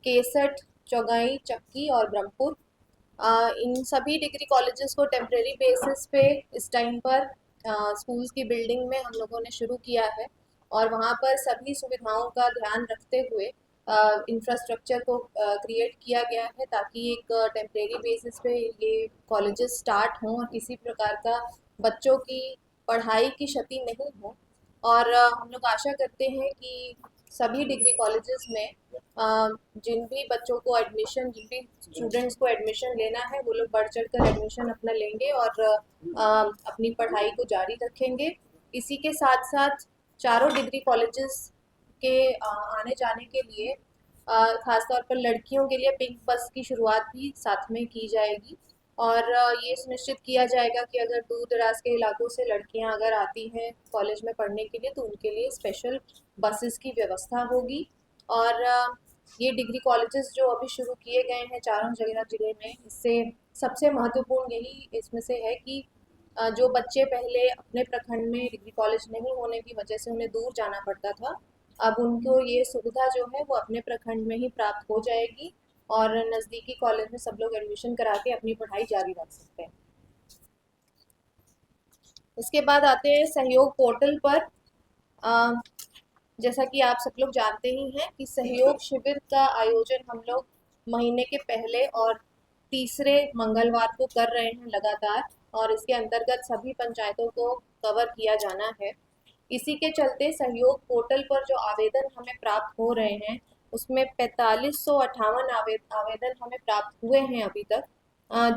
केसठ, चौगाई, चक्की और ब्रह्मपुर। इन सभी डिग्री कॉलेजेस को टेम्परेरी बेसिस पे इस टाइम पर स्कूल्स की बिल्डिंग में हम लोगों ने शुरू किया है और वहाँ पर सभी सुविधाओं का ध्यान रखते हुए इंफ्रास्ट्रक्चर को क्रिएट किया गया है ताकि एक टेम्परेरी बेसिस पे ये कॉलेजेस स्टार्ट हों और किसी प्रकार का बच्चों की पढ़ाई की क्षति नहीं हो। और हम लोग आशा करते हैं कि सभी डिग्री कॉलेजेस में जिन भी बच्चों को एडमिशन, जिन भी स्टूडेंट्स को एडमिशन लेना है वो लोग बढ़ चढ़ कर एडमिशन अपना लेंगे और अपनी पढ़ाई को जारी रखेंगे। इसी के साथ साथ चारों डिग्री कॉलेजेस के आने जाने के लिए खासतौर पर लड़कियों के लिए पिंक बस की शुरुआत भी साथ में की जाएगी और ये सुनिश्चित किया जाएगा कि अगर दूर दराज के इलाकों से लड़कियां अगर आती हैं कॉलेज में पढ़ने के लिए तो उनके लिए स्पेशल बसेस की व्यवस्था होगी। और ये डिग्री कॉलेजेस जो अभी शुरू किए गए हैं चारों जिले में, इससे सबसे महत्वपूर्ण यही इसमें से है कि जो बच्चे पहले अपने प्रखंड में डिग्री कॉलेज नहीं होने की वजह से उन्हें दूर जाना पड़ता था, अब उनको ये सुविधा जो है वो अपने प्रखंड में ही प्राप्त हो जाएगी और नज़दीकी कॉलेज में सब लोग एडमिशन करा के अपनी पढ़ाई जारी रख सकते हैं। उसके बाद आते हैं सहयोग पोर्टल पर। जैसा कि आप सब लोग जानते ही हैं कि सहयोग शिविर का आयोजन हम लोग महीने के पहले और तीसरे मंगलवार को कर रहे हैं लगातार और इसके अंतर्गत सभी पंचायतों को कवर किया जाना है। इसी के चलते सहयोग पोर्टल पर जो आवेदन हमें प्राप्त हो रहे हैं उसमें 4558 आवेदन हमें प्राप्त हुए हैं अभी तक,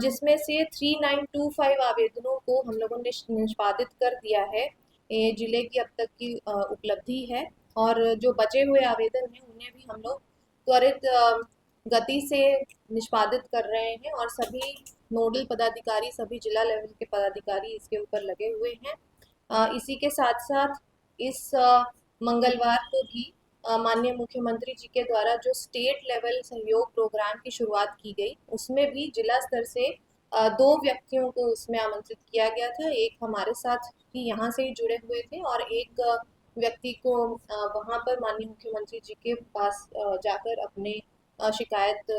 जिसमें से 3925 आवेदनों को हम लोगों ने निष्पादित कर दिया है। ये जिले की अब तक की उपलब्धि है और जो बचे हुए आवेदन हैं उन्हें भी हम लोग त्वरित गति से निष्पादित कर रहे हैं और सभी नोडल पदाधिकारी, सभी जिला लेवल के पदाधिकारी इसके ऊपर लगे हुए हैं। इसी के साथ साथ इस मंगलवार को भी माननीय मुख्यमंत्री जी के द्वारा जो स्टेट लेवल सहयोग प्रोग्राम की शुरुआत की गई उसमें भी जिला स्तर से दो व्यक्तियों को उसमें आमंत्रित किया गया था। एक हमारे साथ ही यहाँ से ही जुड़े हुए थे और एक व्यक्ति को वहाँ पर माननीय मुख्यमंत्री जी के पास जाकर अपने शिकायत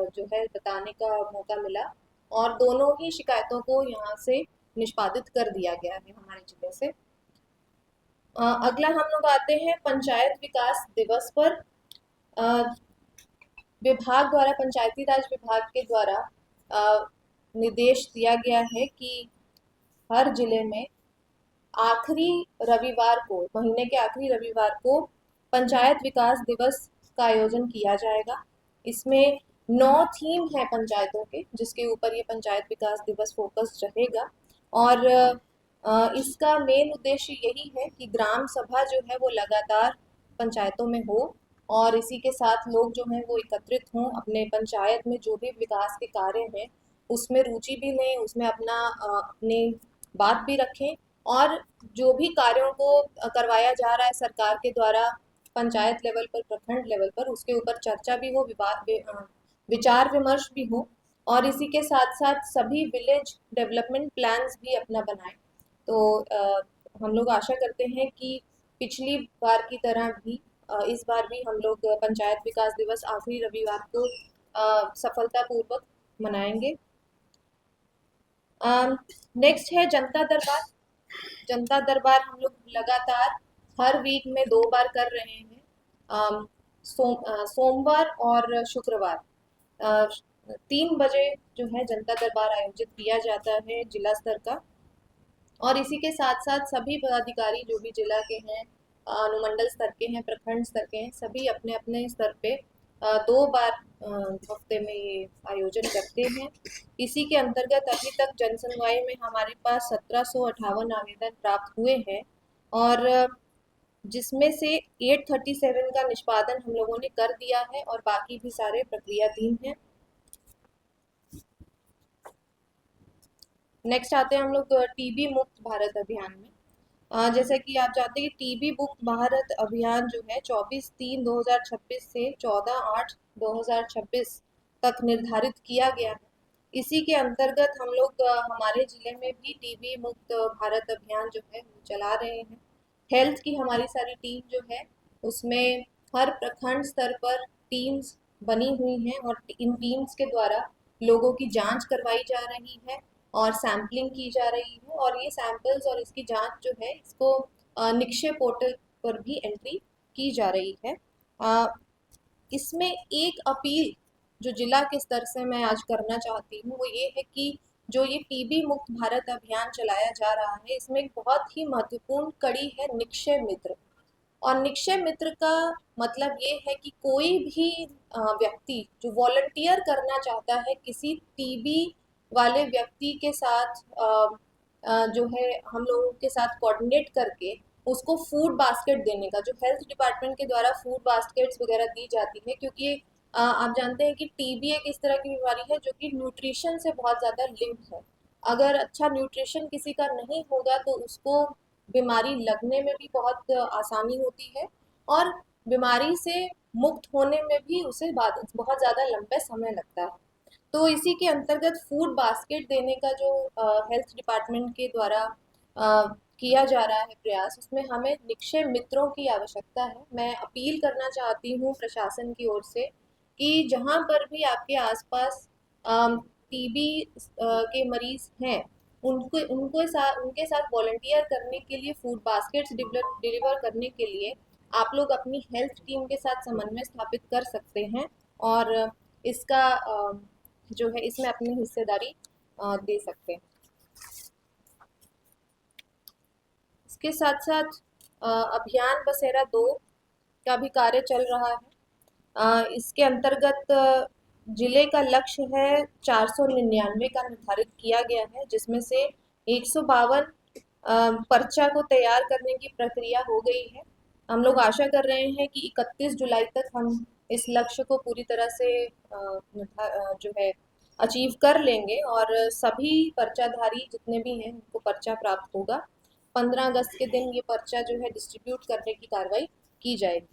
जो है बताने का मौका मिला और दोनों ही शिकायतों को यहाँ से निष्पादित कर दिया गया है हमारे जिले से। अगला हम लोग आते हैं पंचायत विकास दिवस पर। विभाग द्वारा, पंचायती राज विभाग के द्वारा निर्देश दिया गया है कि हर जिले में आखिरी रविवार को, महीने के आखिरी रविवार को पंचायत विकास दिवस का आयोजन किया जाएगा। इसमें 9 थीम है पंचायतों के जिसके ऊपर ये पंचायत विकास दिवस फोकस रहेगा और इसका मेन उद्देश्य यही है कि ग्राम सभा जो है वो लगातार पंचायतों में हो और इसी के साथ लोग जो हैं वो एकत्रित हों, अपने पंचायत में जो भी विकास के कार्य हैं उसमें रुचि भी लें, उसमें अपने बात भी रखें और जो भी कार्यों को करवाया जा रहा है सरकार के द्वारा पंचायत लेवल पर, प्रखंड लेवल पर, उसके ऊपर चर्चा भी हो, विचार विमर्श भी हो और इसी के साथ साथ सभी विलेज डेवलपमेंट प्लान्स भी अपना बनाएं। तो हम लोग आशा करते हैं कि पिछली बार की तरह भी इस बार भी हम लोग पंचायत विकास दिवस आखिरी रविवार को सफलतापूर्वक मनाएंगे। नेक्स्ट है जनता दरबार। जनता दरबार हम लोग लगातार हर वीक में 2 बार कर रहे हैं। सोमवार और शुक्रवार 3 बजे जो है जनता दरबार आयोजित किया जाता है जिला स्तर का और इसी के साथ साथ सभी पदाधिकारी जो भी जिला के हैं, अनुमंडल स्तर के हैं, प्रखंड स्तर के हैं, सभी अपने अपने स्तर पे 2 बार हफ्ते में ये आयोजन करते हैं। इसी के अंतर्गत अभी तक जन सुनवाई में हमारे पास 1758 आवेदन प्राप्त हुए हैं और जिसमें से 837 का निष्पादन हम लोगों ने कर दिया है और बाकी भी सारे प्रक्रियाधीन हैं। नेक्स्ट आते हैं हम लोग टीबी मुक्त भारत अभियान में। जैसे कि आप जानते हैं कि टीबी मुक्त भारत अभियान जो है 24/3/2026 से 14/8/2026 तक निर्धारित किया गया है। इसी के अंतर्गत हम लोग हमारे जिले में भी टीबी मुक्त भारत अभियान जो है चला रहे हैं। हेल्थ की हमारी सारी टीम जो है उसमें हर प्रखंड स्तर पर टीम्स बनी हुई हैं और इन टीम्स के द्वारा लोगों की जांच करवाई जा रही है और सैम्पलिंग की जा रही है, और ये सैंपल्स और इसकी जांच जो है इसको निक्षय पोर्टल पर भी एंट्री की जा रही है। अ, इसमें एक अपील जो जिला के स्तर से मैं आज करना चाहती हूँ वो ये है कि जो ये टीबी मुक्त भारत अभियान चलाया जा रहा है इसमें एक बहुत ही महत्वपूर्ण कड़ी है निक्षय मित्र। और निक्षय मित्र का मतलब ये है कि कोई भी व्यक्ति जो वॉलंटियर करना चाहता है किसी टीबी वाले व्यक्ति के साथ जो है हम लोगों के साथ कोऑर्डिनेट करके उसको फूड बास्केट देने का, जो हेल्थ डिपार्टमेंट के द्वारा फूड बास्केट्स वगैरह दी जाती है, क्योंकि आप जानते हैं कि टीबी एक इस तरह की बीमारी है जो कि न्यूट्रिशन से बहुत ज़्यादा लिंक्ड है। अगर अच्छा न्यूट्रिशन किसी का नहीं होगा तो उसको बीमारी लगने में भी बहुत आसानी होती है, और बीमारी से मुक्त होने में भी उसे बाद बहुत ज़्यादा लंबे समय लगता है। तो इसी के अंतर्गत फूड बास्केट देने का जो हेल्थ डिपार्टमेंट के द्वारा किया जा रहा है प्रयास, उसमें हमें निक्षय मित्रों की आवश्यकता है। मैं अपील करना चाहती हूँ प्रशासन की ओर से कि जहाँ पर भी आपके आसपास टीबी के मरीज हैं उनके साथ वॉलंटियर करने के लिए, फूड बास्केट्स डिलीवर करने के लिए आप लोग अपनी हेल्थ टीम के साथ समन्वय स्थापित कर सकते हैं, और इसका जो है इसमें अपनी हिस्सेदारी दे सकते हैं। इसके साथ साथ अभियान बसेरा 2 का भी कार्य चल रहा है। इसके अंतर्गत जिले का लक्ष्य है 499 का निर्धारित किया गया है, जिसमें से 152 पर्चा को तैयार करने की प्रक्रिया हो गई है। हम लोग आशा कर रहे हैं कि 31 जुलाई तक हम इस लक्ष्य को पूरी तरह से जो है अचीव कर लेंगे, और सभी पर्चाधारी जितने भी हैं उनको पर्चा प्राप्त होगा। 15 अगस्त के दिन ये पर्चा जो है डिस्ट्रीब्यूट करने की कार्रवाई की जाएगी।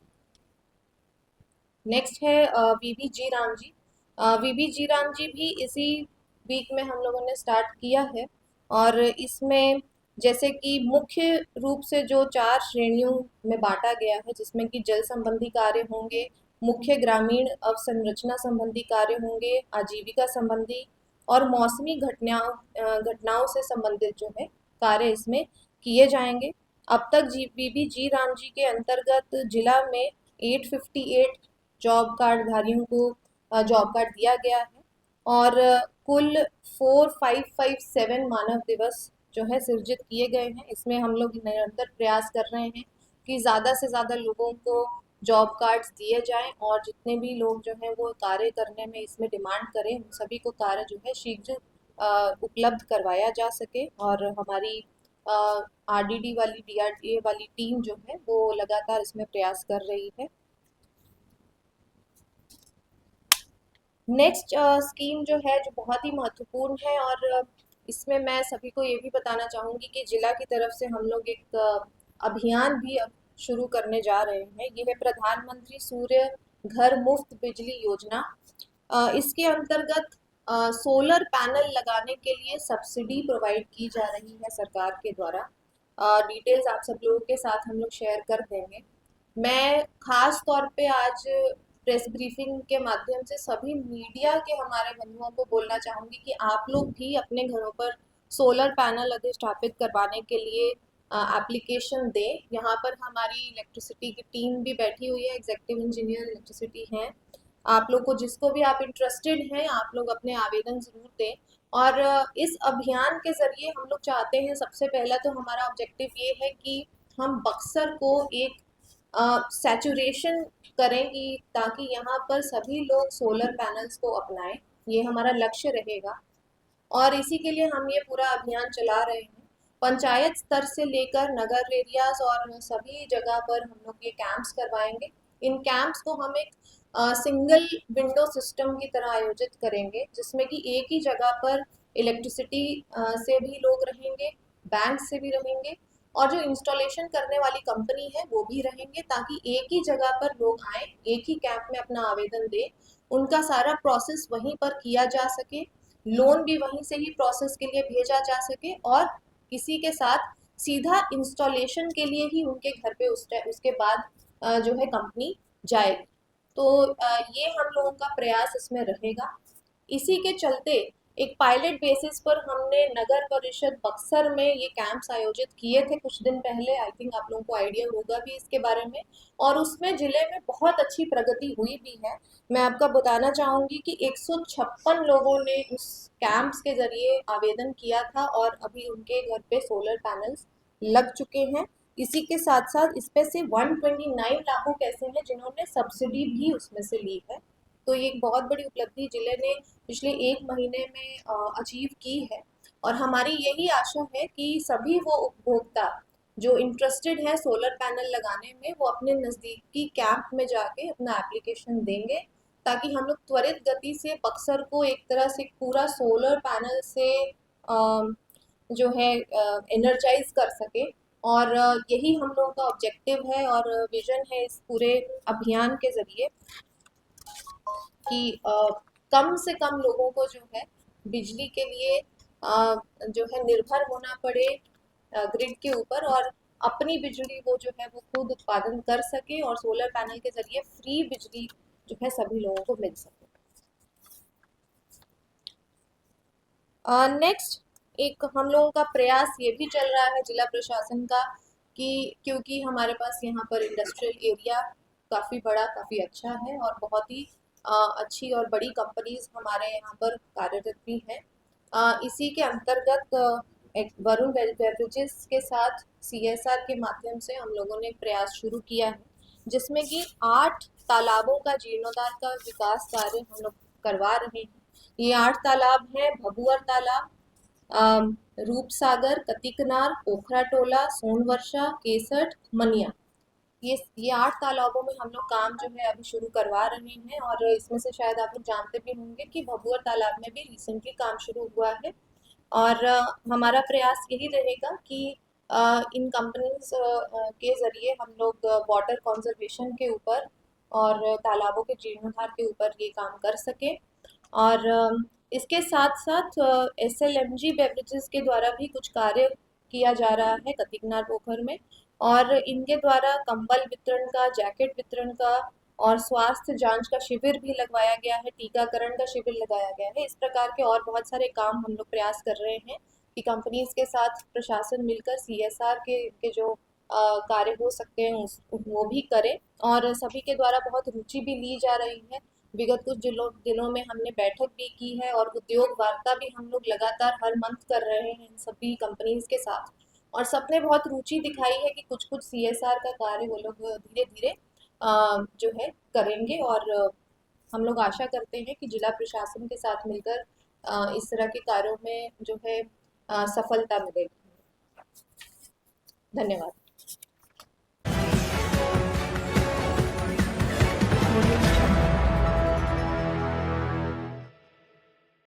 नेक्स्ट है वीबी जी राम जी। वीबी जी राम जी भी इसी वीक में हम लोगों ने स्टार्ट किया है, और इसमें जैसे कि मुख्य रूप से जो 4 श्रेणियों में बांटा गया है, जिसमें कि जल संबंधी कार्य होंगे, मुख्य ग्रामीण अवसंरचना संबंधी कार्य होंगे, आजीविका संबंधी और मौसमी घटनाओं से संबंधित जो है कार्य इसमें किए जाएंगे। अब तक बीबी जी राम जी के अंतर्गत जिला में 858 जॉब कार्ड धारियों को जॉब कार्ड दिया गया है, और कुल 4557 मानव दिवस जो है सृजित किए गए हैं। इसमें हम लोग निरंतर प्रयास कर रहे हैं कि ज़्यादा से ज़्यादा लोगों को जॉब कार्ड्स दिए जाएं, और जितने भी लोग जो हैं वो कार्य करने में इसमें डिमांड करें उन सभी को कार्य जो है शीघ्र उपलब्ध करवाया जा सके। और हमारी आरडीडी वाली डीआरडीए वाली टीम जो है वो लगातार इसमें प्रयास कर रही है। नेक्स्ट स्कीम जो है जो बहुत ही महत्वपूर्ण है, और इसमें मैं सभी को ये भी बताना चाहूँगी कि जिला की तरफ से हम लोग एक अभियान भी अब शुरू करने जा रहे हैं। ये है प्रधानमंत्री सूर्य घर मुफ्त बिजली योजना। इसके अंतर्गत सोलर पैनल लगाने के लिए सब्सिडी प्रोवाइड की जा रही है सरकार के द्वारा। डिटेल्स आप सब लोगों के साथ हम लोग शेयर कर देंगे। मैं खास तौर पे आज प्रेस ब्रीफिंग के माध्यम से सभी मीडिया के हमारे बंधुओं को बोलना चाहूँगी कि आप लोग भी अपने घरों पर सोलर पैनल अधिष्ठापित करवाने के लिए एप्लीकेशन दें। यहाँ पर हमारी इलेक्ट्रिसिटी की टीम भी बैठी हुई है, एग्जीक्यूटिव इंजीनियर इलेक्ट्रिसिटी हैं। आप लोग को जिसको भी आप इंटरेस्टेड हैं आप लोग अपने आवेदन ज़रूर दें। और इस अभियान के ज़रिए हम लोग चाहते हैं, सबसे पहला तो हमारा ऑब्जेक्टिव ये है कि हम बक्सर को एक सैचुरेशन करेंगी ताकि यहाँ पर सभी लोग सोलर पैनल्स को अपनाएं। ये हमारा लक्ष्य रहेगा, और इसी के लिए हम ये पूरा अभियान चला रहे हैं। पंचायत स्तर से लेकर नगर एरियाज और सभी जगह पर हम लोग ये कैंप्स करवाएंगे। इन कैंप्स को हम एक सिंगल विंडो सिस्टम की तरह आयोजित करेंगे, जिसमें कि एक ही जगह पर इलेक्ट्रिसिटी से भी लोग रहेंगे, बैंक से भी रहेंगे, और जो इंस्टॉलेशन करने वाली कंपनी है वो भी रहेंगे, ताकि एक ही जगह पर लोग आए, एक ही कैंप में अपना आवेदन दें, उनका सारा प्रोसेस वहीं पर किया जा सके, लोन भी वहीं से ही प्रोसेस के लिए भेजा जा सके, और किसी के साथ सीधा इंस्टॉलेशन के लिए ही उनके घर पे उसके बाद जो है कंपनी जाएगी। तो ये हम लोगों का प्रयास इसमें रहेगा। इसी के चलते एक पायलट बेसिस पर हमने नगर परिषद बक्सर में ये कैंप्स आयोजित किए थे कुछ दिन पहले। आई थिंक आप लोगों को आइडिया होगा भी इसके बारे में, और उसमें जिले में बहुत अच्छी प्रगति हुई भी है। मैं आपका बताना चाहूंगी कि 156 लोगों ने उस कैंप्स के जरिए आवेदन किया था और अभी उनके घर पे सोलर पैनल्स लग चुके हैं। इसी के साथ साथ इसमें से 129 लाखों ऐसे हैं जिन्होंने सब्सिडी भी उसमें से ली है। तो ये एक बहुत बड़ी उपलब्धि जिले ने पिछले 1 महीने में अचीव की है। और हमारी यही आशा है कि सभी वो उपभोक्ता जो इंटरेस्टेड है सोलर पैनल लगाने में, वो अपने नज़दीकी कैंप में जाके अपना एप्लीकेशन देंगे, ताकि हम लोग त्वरित गति से बक्सर को एक तरह से पूरा सोलर पैनल से जो है एनर्जाइज कर सके। और यही हम लोगों का ऑब्जेक्टिव है और विजन है इस पूरे अभियान के जरिए, कि कम से कम लोगों को जो है बिजली के लिए जो है निर्भर होना पड़े ग्रिड के ऊपर, और अपनी बिजली वो जो है वो खुद उत्पादन कर सके और सोलर पैनल के जरिए फ्री बिजली जो है सभी लोगों को मिल सके। नेक्स्ट एक हम लोगों का प्रयास ये भी चल रहा है जिला प्रशासन का, कि क्योंकि हमारे पास यहाँ पर इंडस्ट्रियल एरिया काफ़ी बड़ा काफ़ी अच्छा है और बहुत ही अच्छी और बड़ी कंपनीज हमारे यहाँ पर कार्यरत भी हैं। इसी के अंतर्गत एक वरुण बेवरेजेस के साथ CSR के माध्यम से हम लोगों ने प्रयास शुरू किया है, जिसमें कि 8 तालाबों का जीर्णोद्धार का विकास कार्य हम लोग करवा रहे हैं। ये 8 तालाब हैं: भभुअर तालाब, रूपसागर, कतिकनार, पोखरा टोला, सोनवर्षा, केसठ, मनिया। ये 8 तालाबों में हम लोग काम जो है अभी शुरू करवा रहे हैं। और इसमें से शायद आप लोग जानते भी होंगे कि भभुअर तालाब में भी रिसेंटली काम शुरू हुआ है। और हमारा प्रयास यही रहेगा कि इन कंपनीज के ज़रिए हम लोग वाटर कंजर्वेशन के ऊपर और तालाबों के जीर्णोद्धार के ऊपर ये काम कर सकें। और इसके साथ साथ SLMG बेवरेजेस के द्वारा भी कुछ कार्य किया जा रहा है कतिकनार पोखर में, और इनके द्वारा कंबल वितरण का, जैकेट वितरण का और स्वास्थ्य जांच का शिविर भी लगवाया गया है, टीकाकरण का शिविर लगाया गया है। इस प्रकार के और बहुत सारे काम हम लोग प्रयास कर रहे हैं कि कंपनीज के साथ प्रशासन मिलकर CSR के जो कार्य हो सकते हैं वो भी करें। और सभी के द्वारा बहुत रुचि भी ली जा रही है। विगत कुछ दिनों में हमने बैठक भी की है और उद्योग वार्ता भी हम लोग लगातार हर मंथ कर रहे हैं इन सभी कंपनीज के साथ, और सबने बहुत रुचि दिखाई है कि कुछ कुछ CSR का कार्य वो लोग धीरे धीरे जो है करेंगे। और हम लोग आशा करते हैं कि जिला प्रशासन के साथ मिलकर इस तरह के कार्यों में जो है सफलता मिलेगी। धन्यवाद।